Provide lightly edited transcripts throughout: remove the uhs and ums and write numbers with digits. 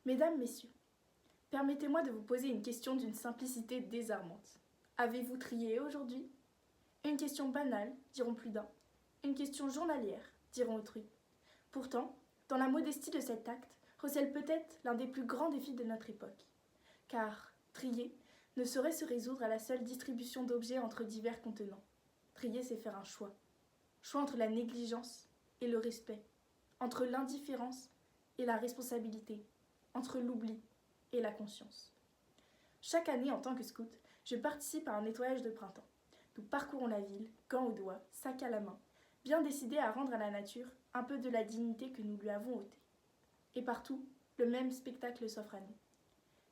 Mesdames, Messieurs, permettez-moi de vous poser une question d'une simplicité désarmante. Avez-vous trié aujourd'hui? Une question banale, diront plus d'un. Une question journalière, diront autrui. Pourtant, dans la modestie de cet acte, recèle peut-être l'un des plus grands défis de notre époque. Car trier ne saurait se résoudre à la seule distribution d'objets entre divers contenants. Trier, c'est faire un choix. Choix entre la négligence et le respect, entre l'indifférence et la responsabilité, entre l'oubli et la conscience. Chaque année, en tant que scout, je participe à un nettoyage de printemps. Nous parcourons la ville, gants au doigt, sac à la main, bien décidés à rendre à la nature un peu de la dignité que nous lui avons ôtée. Et partout, le même spectacle s'offre à nous.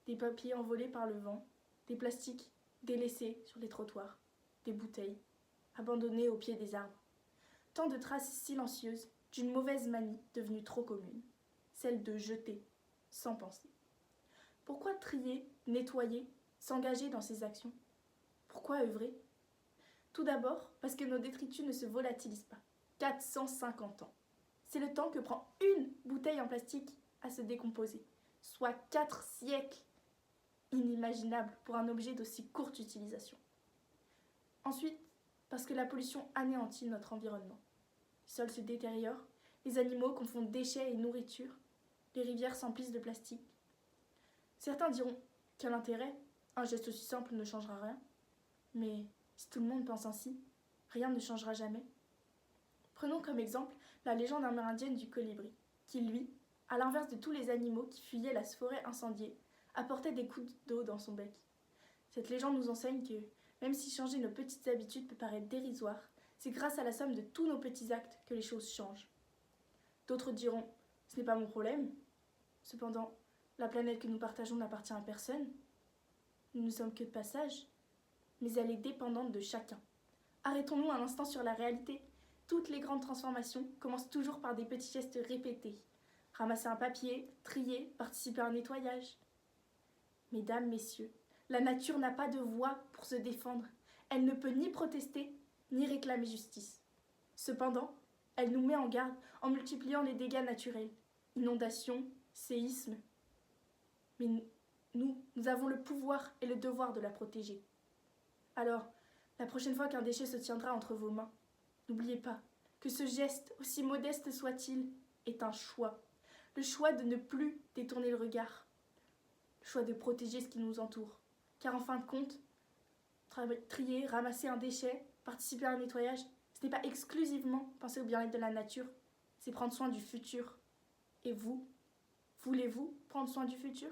Des papiers envolés par le vent, des plastiques délaissés sur les trottoirs, des bouteilles abandonnées au pied des arbres. Tant de traces silencieuses d'une mauvaise manie devenue trop commune, celle de jeter sans penser. Pourquoi trier, nettoyer, s'engager dans ces actions? Pourquoi œuvrer? Tout d'abord parce que nos détritus ne se volatilisent pas. 450 ans. C'est le temps que prend une bouteille en plastique à se décomposer, soit 4 siècles. Inimaginable pour un objet d'aussi courte utilisation. Ensuite, parce que la pollution anéantit notre environnement. Les sols se détériorent, les animaux confondent déchets et nourriture, les rivières s'emplissent de plastique. Certains diront, quel intérêt? Un geste aussi simple ne changera rien. Mais si tout le monde pense ainsi, rien ne changera jamais. Prenons comme exemple la légende amérindienne du colibri, qui lui, à l'inverse de tous les animaux qui fuyaient la forêt incendiée, apportait des coups d'eau dans son bec. Cette légende nous enseigne que, même si changer nos petites habitudes peut paraître dérisoire, c'est grâce à la somme de tous nos petits actes que les choses changent. D'autres diront, ce n'est pas mon problème. Cependant, la planète que nous partageons n'appartient à personne. Nous ne sommes que de passage, mais elle est dépendante de chacun. Arrêtons-nous un instant sur la réalité. Toutes les grandes transformations commencent toujours par des petits gestes répétés. Ramasser un papier, trier, participer à un nettoyage. Mesdames, Messieurs, la nature n'a pas de voix pour se défendre. Elle ne peut ni protester, ni réclamer justice. Cependant, elle nous met en garde en multipliant les dégâts naturels, inondations, séismes. Mais nous avons le pouvoir et le devoir de la protéger. Alors, la prochaine fois qu'un déchet se tiendra entre vos mains, n'oubliez pas que ce geste, aussi modeste soit-il, est un choix. Le choix de ne plus détourner le regard. Le choix de protéger ce qui nous entoure. Car en fin de compte, trier, ramasser un déchet, participer à un nettoyage, ce n'est pas exclusivement penser au bien-être de la nature, c'est prendre soin du futur. Et vous, voulez-vous prendre soin du futur ?